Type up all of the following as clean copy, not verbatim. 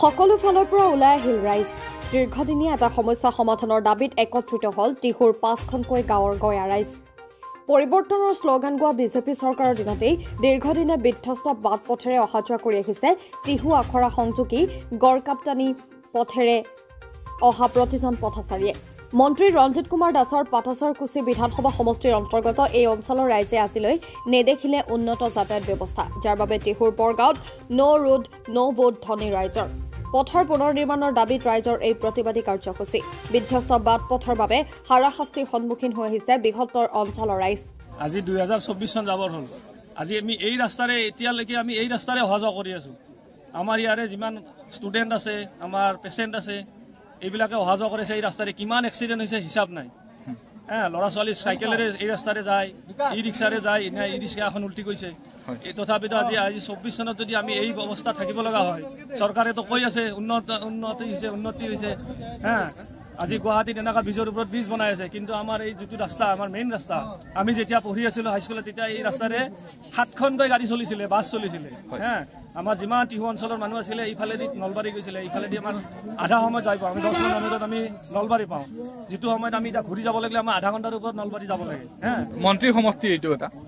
সকলো ফালৰ পৰা ওলাই আহিল ৰাইজ দীৰ্ঘদিনীয়া এটা সমস্যা সমাধানৰ দাবীত একত্ৰিত হল টিহুৰ 5খনকৈ গাঁৱৰ গয়া ৰাইজ পৰিৱৰ্তনৰ শ্লোগান গোৱা বিজেপি চৰকাৰৰ দিনতেই দীৰ্ঘদিনে বিধ্বস্ত বাট পথেৰে অহা যোৱা কৰি আহিছে টিহু আখৰা সংযোগী গড়কাপ্তানি পথেৰে অহা প্ৰতিজন পথচাৰীয়ে মন্ত্ৰী ৰঞ্জিত কুমাৰ দাসৰ পাটাছৰকুছি বিধানসভা সমষ্টিৰ অন্তৰ্গত এই অঞ্চলৰ ৰাইজে আজিলৈ নেদেখিলে উন্নত যাতায়াত ব্যৱস্থা যাৰ বাবে টিহুৰ বৰগাঁৱত নো ৰোড নো ভোট ধনী ৰাইজৰ পথৰ পুনৰ নিৰ্মাণৰ দাবীত ৰাইজৰ এই প্ৰতিবাদী কাৰ্যসূচী বিধ্বস্ত বাট পথৰ বাবে হাৰাশাস্তিৰ সন্মুখীন হৈ আহিছে বৃহত্তৰ অঞ্চলৰ ৰাইজ আজি 2024 চন যাবৰ হ'ল আজি আমি এই ৰাস্তাৰে এতিয়ালৈকে আমি এই ৰাস্তাৰে অহা যোৱা কৰি আছো আমাৰ ইয়াৰে যিমান ষ্টুডেণ্ট আছে আমাৰ পেচেণ্ট আছে এইবিলাকে অহা যোৱা কৰিছে এই ৰাস্তাৰে কিমান এক্সিডেণ্ট হৈছে হিচাপ নাই ল'ৰা ছোৱালী চাইকেলেৰে এই ৰাস্তাৰে যায় ই ৰিক্সাৰে যায় ই ৰিক্সা এখন উল্টি গৈছে তথাপিতো আজি 24 চনত যদি আমি এই অৱস্থা থাকিব লগা হয় চৰকাৰেতো কৈ আছে উন্নতি হৈছে আজি গুৱাহাটীত এনেকুৱা ব্ৰিজৰ ওপৰত ব্ৰিজ বনাই আছে কিন্তু আমাৰ এই যিটো ৰাস্তা আমাৰ মেইন ৰাস্তা আমি যেতিয়া পঢ়ি আছিলোঁ হাইস্কুলত তেতিয়া এই ৰাস্তাৰে 7খনকৈ গাড়ী চলিছিলে বাছ চলিছিলে আমাৰ যিমান টিহু অঞ্চলৰ মানুহ আছিলে এইফালেদি নলবাৰী গৈছিলে এইফালেদি আমাৰ আধা সময় যাই পাওঁ আমি 10 মিনিটত আমি নলবাৰী পাওঁ যিটো সময়ত আমি এতিয়া ঘূৰি যাব লাগিলে আমাৰ আধা ঘণ্টাৰ ওপৰত নলবাৰী যাব লাগে মন্ত্ৰী সমষ্টি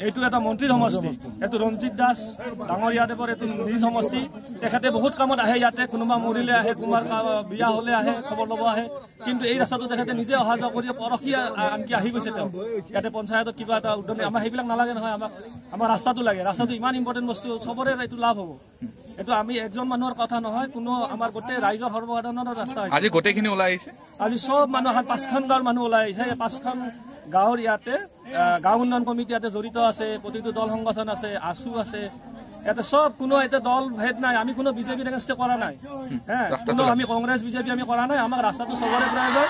এইটো এটা মন্ত্ৰীৰ সমষ্টি এইটো ৰঞ্জিত দাস ডাঙৰীয়া দেৱৰ এইটো নিজ সমষ্টি তেখেতে বহুত কামত আহে ইয়াতে কোনোবা মৰিলে আহে কোনোবাৰ বিয়া হ'লে আহে খবৰ ল'ব আহে কিন্তু এই ৰাস্তাটো তেখেতে নিজে অহা যোৱা কৰি পৰখি আনকি আহি গৈছে তেওঁ ইয়াতে পঞ্চায়তত কিবা এটা উদ্যমী আমাৰ সেইবিলাক নালাগে নহয় আমাৰ ৰাস্তাটো লাগে ৰাস্তাটো ইমান ইম্পৰ্টেণ্ট বস্তু চবৰে এইটো লাভ হ'ব এইটো আমি একজন মানুহৰ কথা নহয় কোনো আমাৰ গোটেই ৰাইজৰ সৰ্বসাধাৰণৰ ৰাস্তা আজি গোটেইখিনি ওলাই আহিছে আজি সব মানুহ 5খন গাঁৱৰ মানুহ ওলাই আহিছে 5খন গাঁৱৰ ইয়াতে গাঁও উন্নয়ন কমিটি ইয়াতে জড়িত আছে প্ৰতিটো দল সংগঠন আছে আছু আছে ইয়াতে সব কোনো এটা দল ভেদ নাই আমি কোনো বিজেপিৰ এগেইনষ্টে কৰা নাই কোনো আমি কংগ্ৰেছ বিজেপি আমি কৰা নাই আমাক ৰাস্তাটো চবৰে প্ৰয়োজন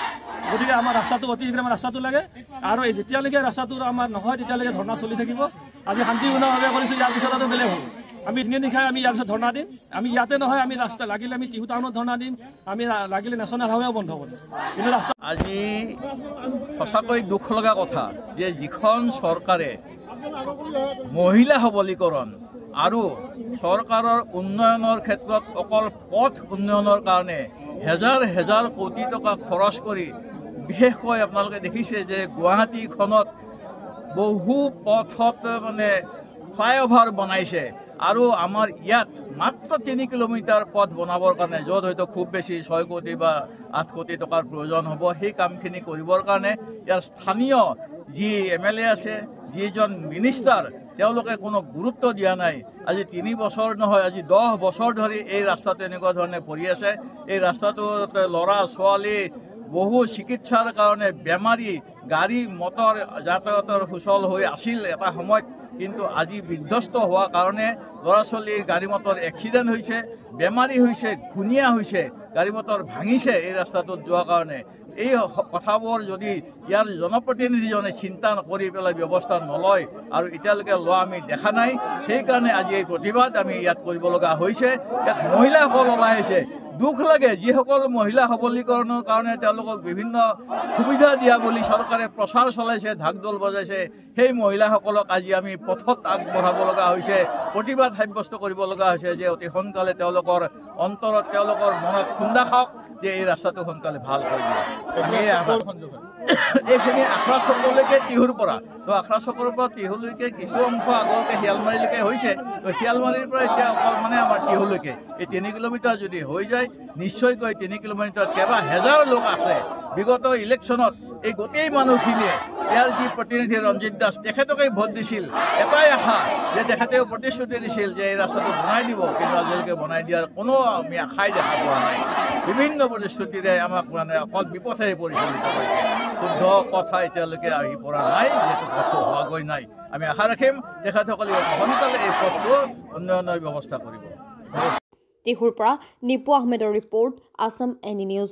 গতিকে আমাৰ ৰাস্তাটো অতি শীঘ্ৰে আমাৰ ৰাস্তাটো লাগে আৰু এই যেতিয়ালৈকে ৰাস্তাটো আমাৰ নহয় তেতিয়ালৈকে ধৰ্ণা চলি থাকিব আজি শান্তিপূৰ্ণভাৱে কৰিছোঁ ইয়াৰ পিছত আৰু বেলেগ হ'ব আমি দিনে নিশাই আমি ইয়াৰ পিছত ধৰ্ণা দিম আমি ইয়াতে নহয় আমি ৰাস্তা লাগিলে আমি টিহু টাউনত ধৰ্ণা দিম আমি লাগিলে নেশ্যনেল হাইৱেও বন্ধ কৰিম কিন্তু ৰাস্তা আজি সঁচাকৈ দুখ লগা কথা যে যিখন চৰকাৰে মহিলা সবলীকৰণ আৰু চৰকাৰৰ উন্নয়নৰ ক্ষেত্ৰত অকল পথ উন্নয়নৰ কাৰণে হেজাৰ কোটি টকা খৰচ কৰি বিশেষকৈ আপোনালোকে দেখিছে যে গুৱাহাটীখনত বহু পথত মানে ফ্লাইঅভাৰ বনাইছে আৰু আমাৰ ইয়াত মাত্ৰ 3 কিলোমিটাৰ পথ বনাবৰ কাৰণে য'ত হয়তো খুব বেছি 6 কোটি বা 8 কোটি টকাৰ প্ৰয়োজন হ'ব সেই কামখিনি কৰিবৰ কাৰণে ইয়াৰ স্থানীয় যি MLA আছে যিজন মিনিষ্টাৰ তেওঁলোকে কোনো গুৰুত্ব দিয়া নাই আজি 3 বছৰ নহয় আজি 10 বছৰ ধৰি এই ৰাস্তাটো এনেকুৱা ধৰণে পৰি আছে এই ৰাস্তাটোত ল'ৰা ছোৱালী বহু চিকিৎসাৰ কাৰণে বেমাৰী গাড়ী মটৰ যাতায়াতৰ সুচল হৈ আছিল এটা সময়ত কিন্তু আজি বিধ্বস্ত হোৱাৰ কাৰণে ল'ৰা ছোৱালীৰ গাড়ী মটৰ এক্সিডেণ্ট হৈছে বেমাৰী হৈছে ঘূণীয়া হৈছে গাড়ী মটৰ ভাঙিছে এই ৰাস্তাটোত যোৱাৰ কাৰণে এই কথাবোৰ যদি ইয়াৰ জনপ্ৰতিনিধিজনে চিন্তা কৰি পেলাই ব্যৱস্থা নলয় আৰু এতিয়ালৈকে লোৱা আমি দেখা নাই সেইকাৰণে আজি এই প্ৰতিবাদ আমি ইয়াত কৰিব লগা হৈছে ইয়াত মহিলাসকল ওলাই আহিছে দুখ লাগে যিসকল মহিলা সবলীকৰণৰ কাৰণে তেওঁলোকক বিভিন্ন সুবিধা দিয়া বুলি চৰকাৰে প্ৰচাৰ চলাইছে ঢাকঢোল বজাইছে সেই মহিলাসকলক আজি আমি পথত আগবঢ়াব লগা হৈছে প্ৰতিবাদ সাব্যস্ত কৰিব লগা হৈছে যে অতি সোনকালে তেওঁলোকৰ অন্তৰত তেওঁলোকৰ মনত খুন্দা খাওক যে এই ৰাস্তাটো সোনকালে ভাল কৰি দিয়ে এইখিনি আখৰা চকলৈকে টিহুৰ পৰা তো আখৰা চকৰ পৰা টিহুলৈকে কিছু অংশ আগলৈকে শিয়ালমাৰীলৈকে হৈছে তো শিয়ালমাৰীৰ পৰা এতিয়া অকল মানে আমাৰ টিহুলৈকে এই 3 কিলোমিটাৰ যদি হৈ যায় নিশ্চয়কৈ 3 কিলোমিটাৰত কেইবা হাজাৰ লোক আছে বিগত ইলেকশ্যনত এই গোটেই মানুহখিনিয়ে ইয়াৰ যি প্ৰতিনিধি ৰঞ্জিত দাস তেখেতকে ভোট দিছিল এটাই আশা যে তেখেতেও প্ৰতিশ্ৰুতি দিছিল যে এই ৰাস্তাটো বনাই দিব কিন্তু আজিলৈকে বনাই দিয়াৰ কোনো আমি আশাই দেখা পোৱা নাই বিভিন্ন প্ৰতিশ্ৰুতিৰে আমাক মানে অকল বিপথেৰে পৰিচালিত কৰিছে শুদ্ধ কথা এতিয়ালৈকে আহি পৰা নাই যিহেতু পথটো হোৱাগৈ নাই আমি আশা ৰাখিম তেখেতসকলে সোনকালে এই পথটো উন্নয়নৰ ব্যৱস্থা কৰিব টিহুৰ পৰা নিপু আহমেদৰ ৰিপৰ্ট আছাম এনি নিউজ